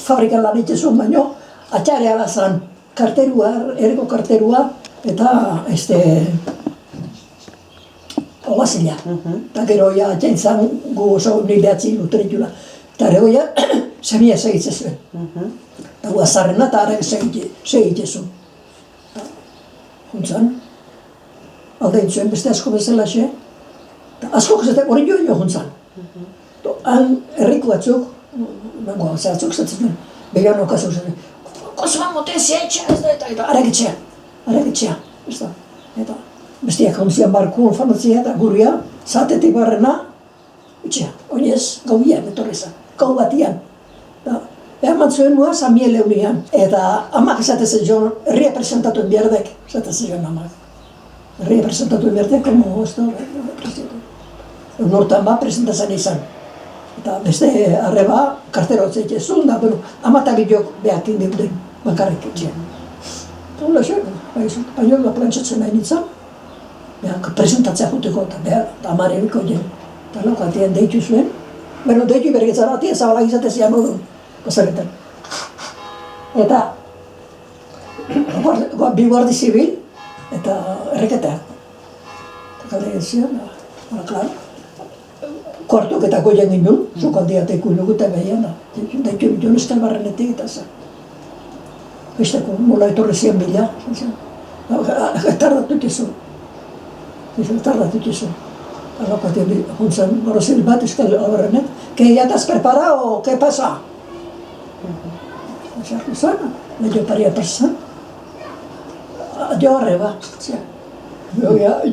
fabrikan lan egiten zuen baino, atxarea zan karterua, erriko karterua, eta ogazila. Eta gero ja jaintzan gu oso nire behatzi luteritula. Eta gero ja semia segitzen zuen. Eta gu azarrena eta harrek segitzen zuen. Juntzan, aldein zuen beste asko bezala xe. Asko zetek hori joan jo juntzan. Han herriko batzuk, zeratzuk zatzen zuen, began okazuk zen. Kosoan moten ziaitxea, ez da, eta harrek etxea, ez da. Eta bestiak hontzian barkuan fanatzia eta guria, zatetik barrena, etxea, oinez, gauian, etorrezan, gau batian. Eman zuen nua Samiel eunian, eta amak esatezen joan, herria presentatuen biardek, esatezen joan amak. Herria presentatuen biardek, como ez da, Nortan ba, presentazan izan. Eta beste arreba, kartero zeitze zuen, da, bueno, amatak jok behakin deuden, bakarrik etxean. Eta hola xe, bainola plantxatzen nahi nintzen, presentatzea juteko, eta amare ebiko jen. Eta laukatean deitu zuen, bueno, deitu bergetzara, atia zabalak izatezia modun, bazaretan. Eta, bi guardi zibil, eta erreketeak. Eta galde zian, hola, klaro. Kuartoketako jen ginen, zukaldiateko inuguta behian, daitu bideon eskalbarrenetik eta zen. Besteko, nola etorre zian bila, tardatu tizu. Tardatu tizu. Alokatio juntzan, gorozil bat eskalbarrenet, que ya te has preparado, ¿qué pasa? Sartu zan, medio paria persan. Jo arreba,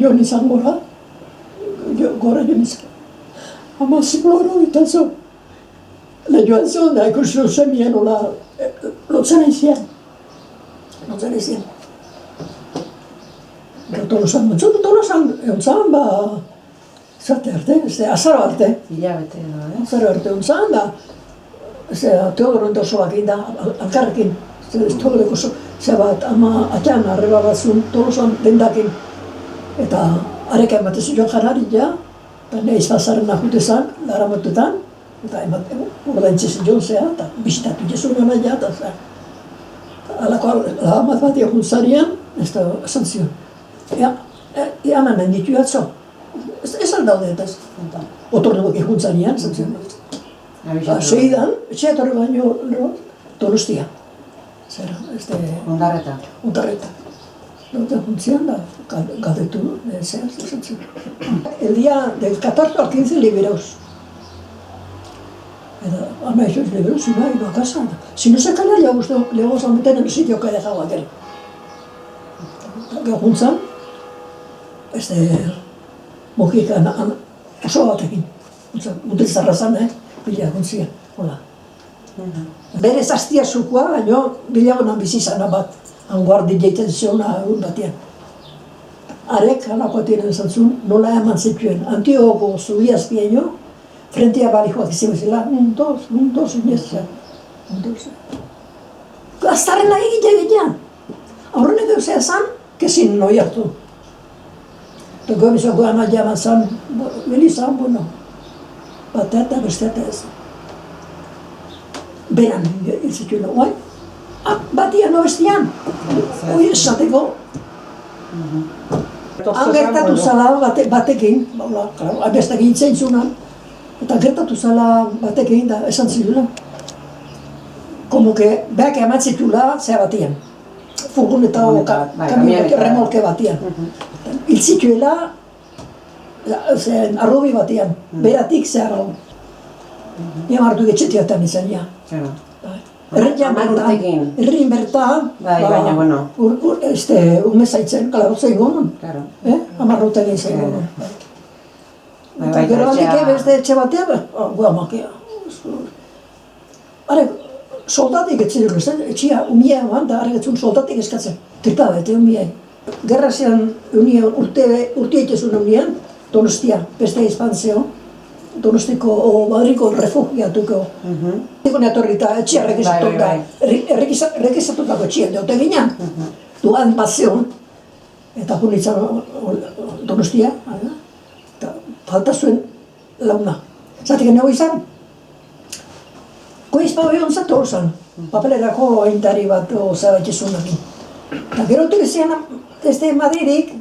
jo nizan gora, gora jo nizan. Ama zikloro eta zo. La joan zon da ikusi semien ola lotzen izien. Lotzen izien. Gero Tolosan, euntzan ba, zarte arte, azaro arte. Hilabete edo, Azaro arte euntzan da, Teodoro entosoak egin da, alkarrekin. Teodoreko bat, ama atxan arreba batzun Tolosan dendakin. Eta arekan batezu joan janari ja, eta nahiz bazaren ahutezan, laramotetan, eta ordaintzezin joan zea, eta bisitatu jesu gana ja, eta alako lahamat bat egun zarian, ez da esan zion. Ea nahi ditu atzo, ez aldaude eta ez. Otorduak egun zarian, esan zion. Seidan, etxea etorri baino Donostia. Zera, Ondarreta. Ondarreta. Eta juntzian da, galdetu zehaz, esan zion. El día del 14 al 15 liberaos. Eta, ama eso es liberaos, iba a casa. Si no se cala, le vamos a meter en el sitio que he dejado aquel. Eta juntzan, mojikan oso batekin. Mutilzarra zan, bila juntzia, hola. Bere zaztia zukua, baino, bilagonan bizizana bat. Anguardi jaiten ziona egun batean. Arek, alako atiren zantzun, nola eman zituen. Antioko zubiaz bieno, frentea balijoak izan zela, un, dos, inezia. Aztarren nahi egitea. Aurrenek eusea zan, kezin noi hartu. Eta gobizoko ama jaman zan, bili zan, bueno, batea eta bestea eta ez. Beran hil zituen, oai? Batian obestian, hori esateko. Han gertatu zala batekin, bestak egin zunan, eta gertatu zala batekin da esan zidula. Como que beak ematzitula zea batian. Furgoneta o remolke batian. Hil zituela arrobi batian, beratik zehar hau. Ia martu getxetiatan izan, ja. Errin bertan, baina, bueno. Ume zaitzen, kalarotzen gonon. Amarrota egin zen gonon. Eta gero handik beste etxe batean, guamakea. Hare, soldatik etzen dut, etxea umia eman, da harregatzun soldatik eskatzen. Tripa bete umia. Gerra zean urte eitezun unian, Donostia, beste espantzeo. Donostiko Madriko refugiatuko. Diko neatorri eta etxea rekizatutako etxean deote ginen. Duan bazion. Eta junitzen Donostia. Eta falta zuen launa. Zatik nego izan. Koizpa hori ontzat hor zan, papelerako aintari bat zabaitzezunakin. Eta gero turizien, Madridik,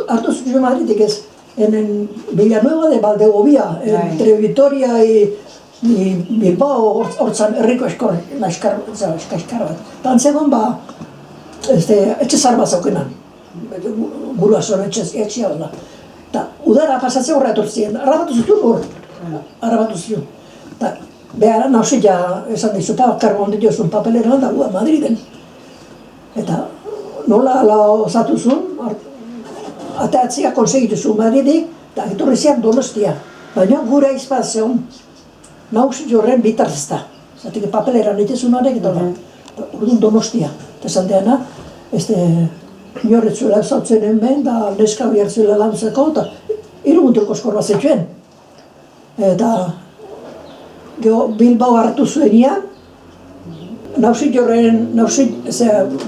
hartu zuen Madridik ez, en Villanueva de Valdegovia, entre Vitoria y Bilbao, hortzan herriko eskar bat. Eta antzegon etxe zar bat zaukenan, gurasoan etxea dela. Eta udara pasatzea horra etortzien, arrabatu zuten hor, arrabatu zuten. Eta behar nausila esan dizu, karboan dituzun papelera da Madriden. Eta nola osatu zuen, atatzea konsegitu zuen Madridik, eta etorri zian Donostia. Baina gure aizpa zeon, nausila horren bitartezta. Zatik papelera dituzun horrek eta orduan Donostia. Eta esan deana, inorretzuela zautzen hemen, da neska bihartzuela lantzeko, eta 3 muturko eskorra zetuen. Eta Bilbao hartu zuenian,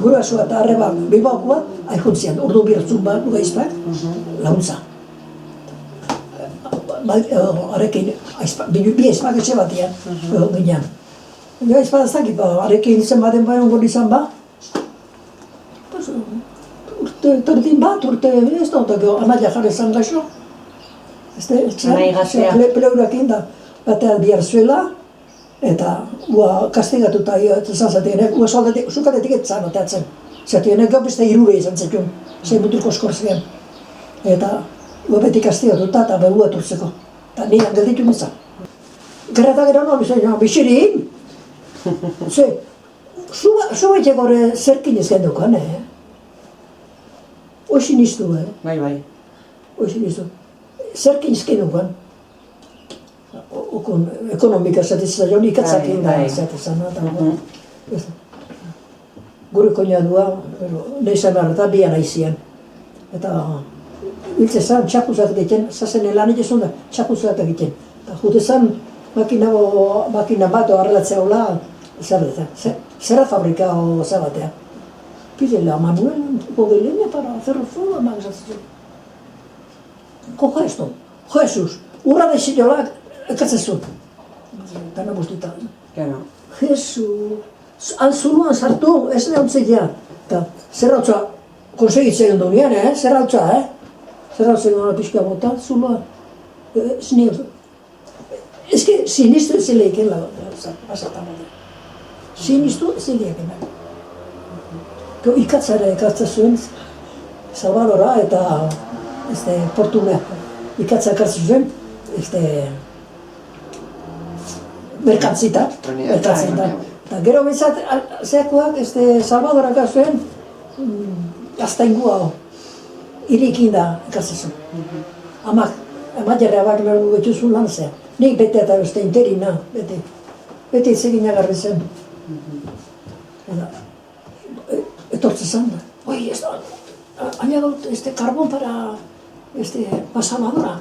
gurasoa eta arreba Bilbaokoa, aihuntzian, ordu bihartzun bat, gaizpak, launtza. Arekin, bi aizpak etxe batean, ginean. Aizpak ez dakit, arekin izan baten baino gori izan ba, urte bat, ez da, anaia jarri zan gaixo. Pleurakin da, batean bihar zuela, eta kastigatuta izan zatenek, zukatetik etzan oteatzen. Zatenek gau beste 3 izan zetun, 6 muturko eskorzean. Eta beti kastigatuta eta behu eturtzeko. Eta nirean gelditu nizan. Gerrata gero no, bixirin! Zu baitek horre zerkin izken dukan, Oixin iztu, Bai. Oixin iztu. Zerkin izken dukan. Ekonomika zatezen zailo, ikatzakin da zatezen. Gure koinadua, nahizan arreta bian aizian. Eta hiltzezan txapuzat egiten, zazen lan egiten da, txapuzat egiten. Eta jutezan makina bat arrelatzea hola, zerra fabrika o zabatea. Pídele a Manuel un poco de leña para hacer fuego, magazatzen. Coja esto, Jesús, urra de xilolak, ekatzen zuen. Gana guztita. Jesus, zuluan sartu, ez da ontzea. Eta zerrautza konsegitzen dunean, zerrautza, Zerrautza gana pixka bota, zuluan. Ez que sinistu ez zileiken lagotan. Sinistu ez zileiken lagotan. Ikatzara ekartzen zuen, Salvadora eta Portunea. Ikatza ekartzen zuen, merkantzita. Eta gero bezat, zeakoak, Salvadora ekartzen zuen, aztaingua irikin da ekartzen zuen. Amak jarra bak behar betuzun lan zen. Nik bete eta beste interina, bete. Bete itzegin agarri zen. Etortzen zan da. Oi, ez da, han llegado carbón para pasamadora.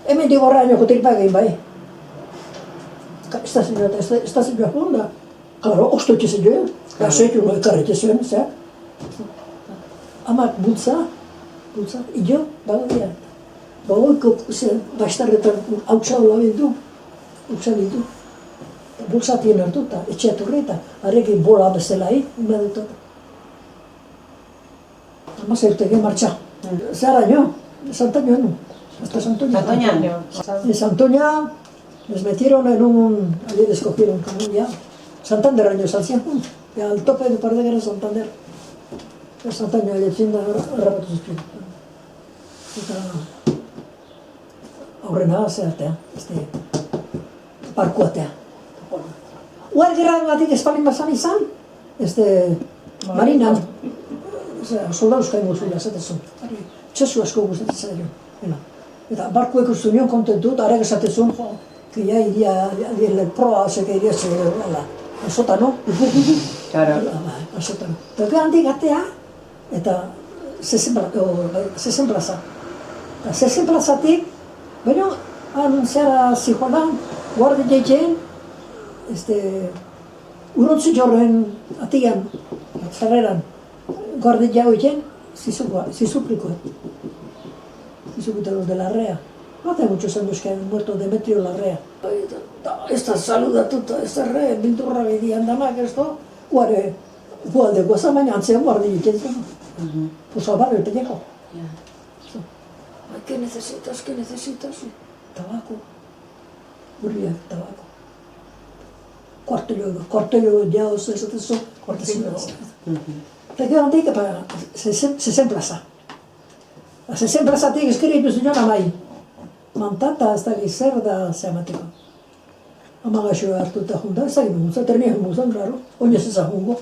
Hemen digorra hainoko tripa egin bai. Estazioa honda. Claro, ostoitxe zen joan. Gazetu no ekarretxe zuen, zeak. Amak bultza, ido, bagadia. Bagoiko bastarretan hautsa hola bildu. Bultzatien hartu eta etxeat horre eta arekin bola bezalai, inbadutot. Amaz eurtege martxa. Zara nio, Santoña nu. Hasta Santoña. Santoña, les metieron en un... Allí les cogieron como ya. Santander años hacían. Ya al tope de Pardeguera era Santander. Santoña, allí hacienda arrabatu zuzpien. Eta... Aurrena, zeratea, parkuatea. Uar gerra batik espalin bazan izan, marinan, soldauzka ingo zuela, zatezun. Txasu asko gustatzen zailo. Eta barkuek ustu nion kontentu, eta arek esatezun, que ya iría el proa, que iría al sótano. Claro. Al sótano. Eta gero handik atea, eta 60 plaza. Eta 60 plazatik, baina, zera zijoan, guardi jeitien, urontzu jorren atian, zarreran, guardi jau egin, zizuplikoet. Zizupita los de la rea. No hace muchos años que ha muerto Demetrio Larrea. Esta saludatuta, esta re, bildurra bidian danak, ez da, guare, gualde guazamain antzean guardi dikentzen. Pues al barrio el pellejo. Ay, ¿qué necesitas? ¿Qué necesitas? Tabaco. Uribe, tabaco. Cuartello ya, eso, cuartello. Te quedan tique para 60 plaza. A 60 plaza tiene escrito señora Mai. Mantata hasta que cerda se amateko. Amagaxo hartuta junta, ez da ginuntza, ternia juntzan, claro. Oinez ezagунgo.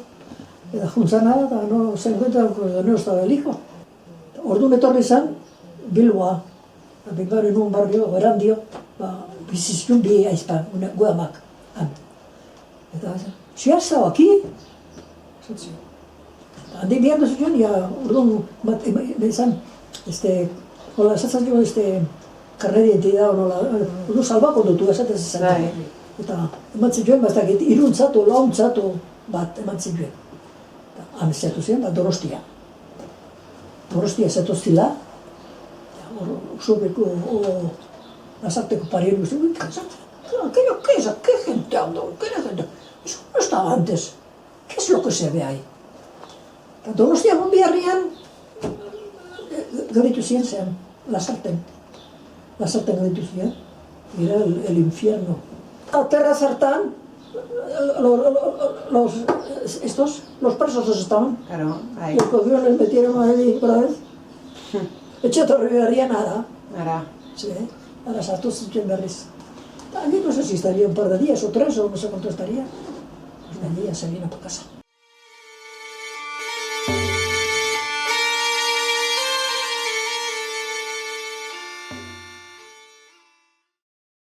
Eta juntzana, eta no se encuentra con no estaba el hijo. Orduan etorri zen, Bilboa. Bilbaren un barrio, Erandio, bizizion bi aizpa, guamak. Eta, si has estado aquí? Handik bihartu zuen, ja, orduan, bezan, hola, esatzen jo, karne identidad, orduan salbako dutu, esaten zen. Eta, ematzen joen, bastakit, iruntzatu, launtzatu, bat, ematzen joen. Amezatu ziren, Donostia. Donostia zetoztila, sobeko, Lasarteko parieru zuen, ¿qué gente anda? ¿Qué gente? Eso no estaba antes. ¿Qué es lo que se ve ahí? Donostia Gonbiarrian, garitu ziren zen, Lasarten garitu ziren, era el infierno. Terra zartan, los presos estaban. Claro, ahí. Los cogieron, les metieron ahí otra vez. Etxetorri berrian ara. Ara. Sí, ara sartu zituen berriz. Allí no sé si estaría un par de días o 3 o no sé cuánto estaría. Pues de allí ya se vino para casa.